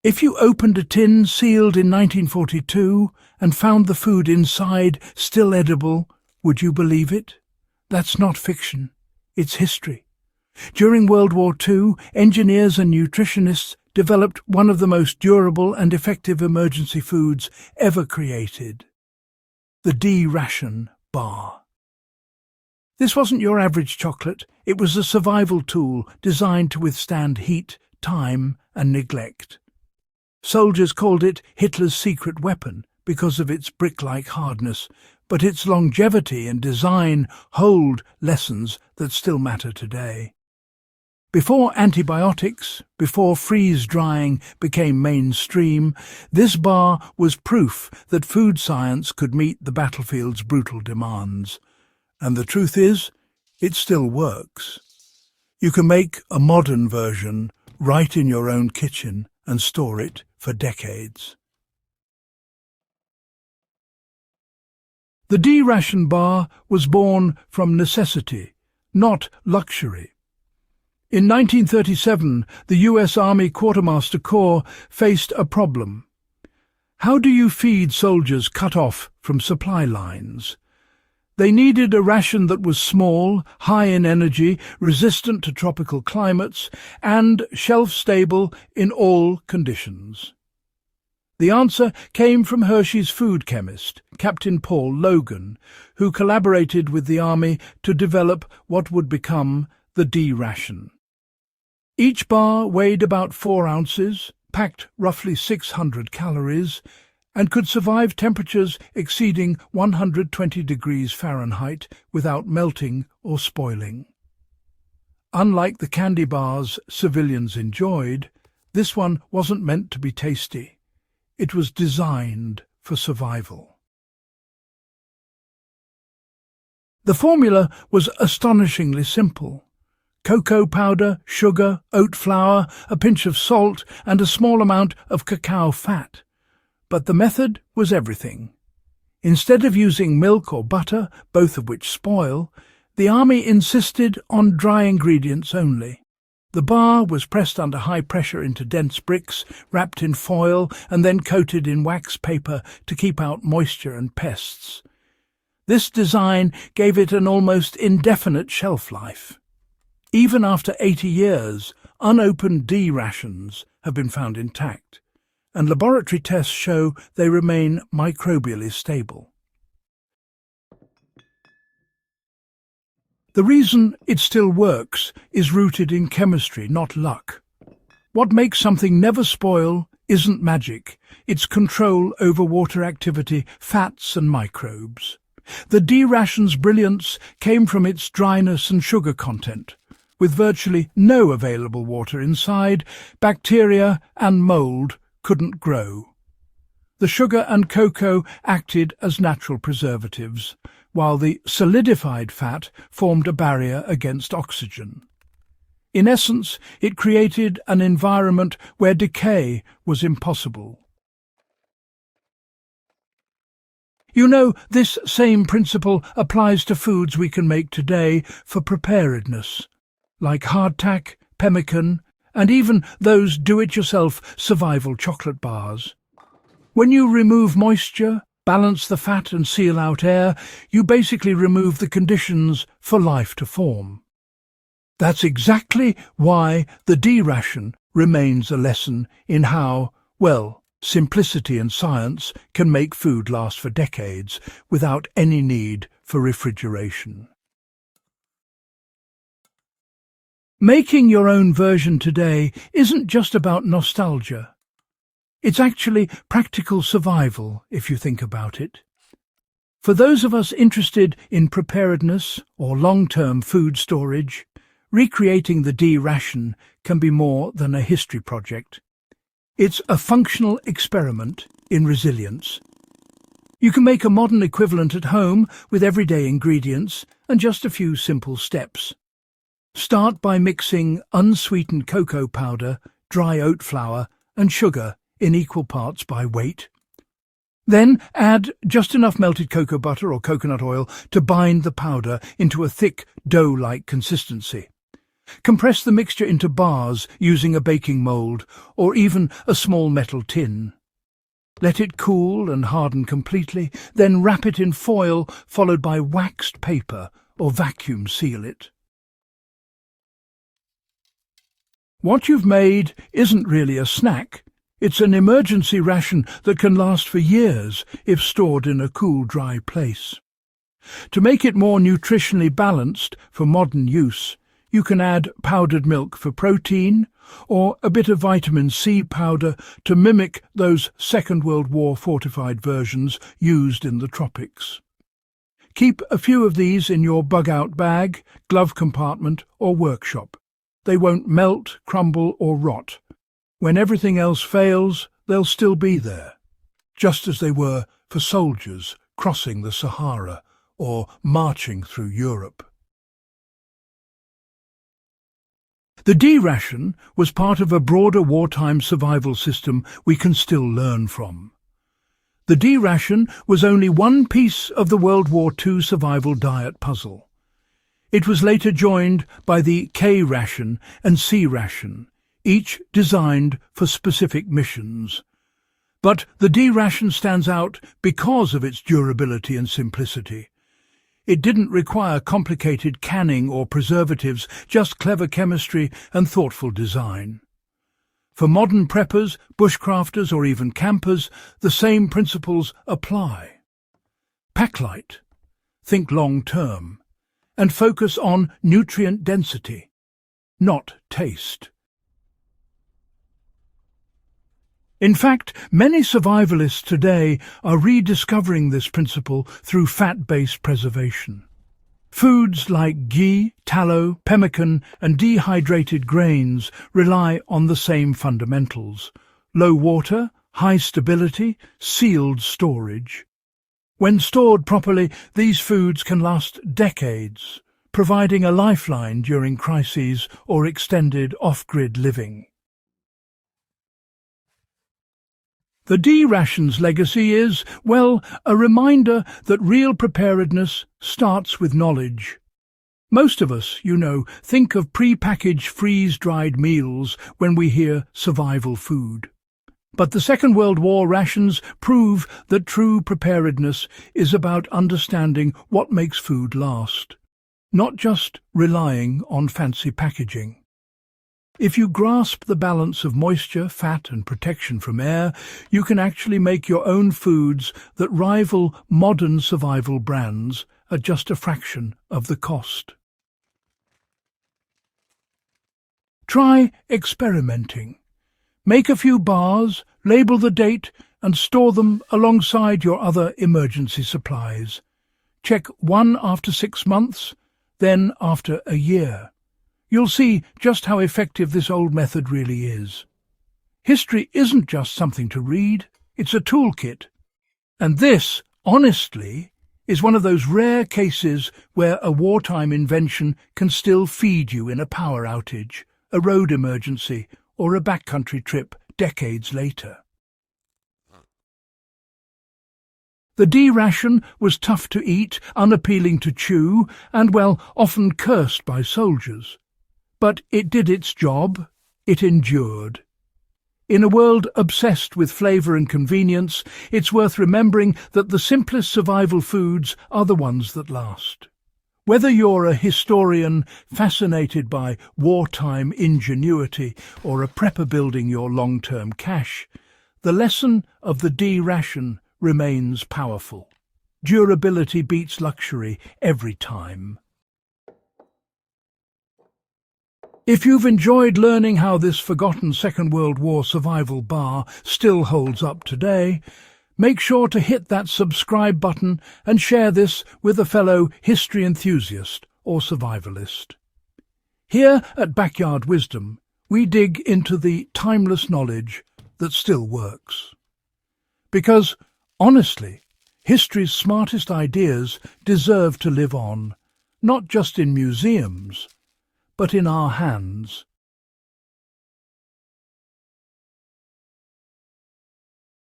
If you opened a tin sealed in 1942 and found the food inside still edible, would you believe it? That's not fiction. It's history. During World War II, engineers and nutritionists developed one of the most durable and effective emergency foods ever created: the D-Ration bar. This wasn't your average chocolate. It was a survival tool designed to withstand heat, time, and neglect. Soldiers called it Hitler's secret weapon because of its brick-like hardness, but its longevity and design hold lessons that still matter today. Before antibiotics, before freeze-drying became mainstream, this bar was proof that food science could meet the battlefield's brutal demands. And the truth is, it still works. You can make a modern version right in your own kitchen and store it for decades. The D-Ration bar was born from necessity, not luxury. In 1937, the US Army Quartermaster Corps faced a problem. How do you feed soldiers cut off from supply lines? They needed a ration that was small, high in energy, resistant to tropical climates, and shelf-stable in all conditions. The answer came from Hershey's food chemist, Captain Paul Logan, who collaborated with the Army to develop what would become the D-Ration. Each bar weighed about 4 ounces, packed roughly 600 calories, and could survive temperatures exceeding 120 degrees Fahrenheit without melting or spoiling. Unlike the candy bars civilians enjoyed, this one wasn't meant to be tasty. It was designed for survival. The formula was astonishingly simple: cocoa powder, sugar, oat flour, a pinch of salt, and a small amount of cacao fat. But the method was everything. Instead of using milk or butter, both of which spoil, the Army insisted on dry ingredients only. The bar was pressed under high pressure into dense bricks, wrapped in foil, and then coated in wax paper to keep out moisture and pests. This design gave it an almost indefinite shelf life. Even after 80 years, unopened D-rations have been found intact, and laboratory tests show they remain microbially stable. The reason it still works is rooted in chemistry, not luck. What makes something never spoil isn't magic, it's control over water activity, fats and microbes. The D-Ration's brilliance came from its dryness and sugar content. With virtually no available water inside, bacteria and mold couldn't grow. The sugar and cocoa acted as natural preservatives, while the solidified fat formed a barrier against oxygen. In essence, it created an environment where decay was impossible. You know, this same principle applies to foods we can make today for preparedness, like hardtack, pemmican, and even those do-it-yourself survival chocolate bars. When you remove moisture, balance the fat and seal out air, you basically remove the conditions for life to form. That's exactly why the D-Ration remains a lesson in how, well, simplicity and science can make food last for decades without any need for refrigeration. Making your own version today isn't just about nostalgia. It's actually practical survival, if you think about it. For those of us interested in preparedness or long-term food storage, recreating the D-Ration can be more than a history project. It's a functional experiment in resilience. You can make a modern equivalent at home with everyday ingredients and just a few simple steps. Start by mixing unsweetened cocoa powder, dry oat flour, and sugar in equal parts by weight. Then add just enough melted cocoa butter or coconut oil to bind the powder into a thick dough-like consistency. Compress the mixture into bars using a baking mould or even a small metal tin. Let it cool and harden completely, then wrap it in foil followed by waxed paper or vacuum seal it. What you've made isn't really a snack. It's an emergency ration that can last for years if stored in a cool, dry place. To make it more nutritionally balanced for modern use, you can add powdered milk for protein or a bit of vitamin C powder to mimic those Second World War fortified versions used in the tropics. Keep a few of these in your bug-out bag, glove compartment or workshop. They won't melt, crumble or rot. When everything else fails, they'll still be there, just as they were for soldiers crossing the Sahara or marching through Europe. The D-ration was part of a broader wartime survival system we can still learn from. The D-ration was only one piece of the World War II survival diet puzzle. It was later joined by the K-ration and C-ration, each designed for specific missions. But the D-ration stands out because of its durability and simplicity. It didn't require complicated canning or preservatives, just clever chemistry and thoughtful design. For modern preppers, bushcrafters or even campers, the same principles apply. Pack light, think long-term, and focus on nutrient density, not taste. In fact, many survivalists today are rediscovering this principle through fat-based preservation. Foods like ghee, tallow, pemmican and dehydrated grains rely on the same fundamentals: low water, high stability, sealed storage. When stored properly, these foods can last decades, providing a lifeline during crises or extended off-grid living. The D-ration's legacy is, well, a reminder that real preparedness starts with knowledge. Most of us, think of pre-packaged freeze-dried meals when we hear survival food. But the Second World War rations prove that true preparedness is about understanding what makes food last, not just relying on fancy packaging. If you grasp the balance of moisture, fat and protection from air, you can actually make your own foods that rival modern survival brands at just a fraction of the cost. Try experimenting. Make a few bars, label the date and store them alongside your other emergency supplies. Check one after 6 months, then after a year. You'll see just how effective this old method really is. History isn't just something to read, it's a toolkit. And this, honestly, is one of those rare cases where a wartime invention can still feed you in a power outage, a road emergency, or a backcountry trip decades later. The D-ration was tough to eat, unappealing to chew, and, well, often cursed by soldiers. But it did its job, it endured. In a world obsessed with flavour and convenience, it's worth remembering that the simplest survival foods are the ones that last. Whether you're a historian fascinated by wartime ingenuity or a prepper building your long-term cache, the lesson of the D-ration remains powerful. Durability beats luxury every time. If you've enjoyed learning how this forgotten Second World War survival bar still holds up today, make sure to hit that subscribe button and share this with a fellow history enthusiast or survivalist. Here at Backyard Wisdom, we dig into the timeless knowledge that still works. Because, honestly, history's smartest ideas deserve to live on, not just in museums, but in our hands.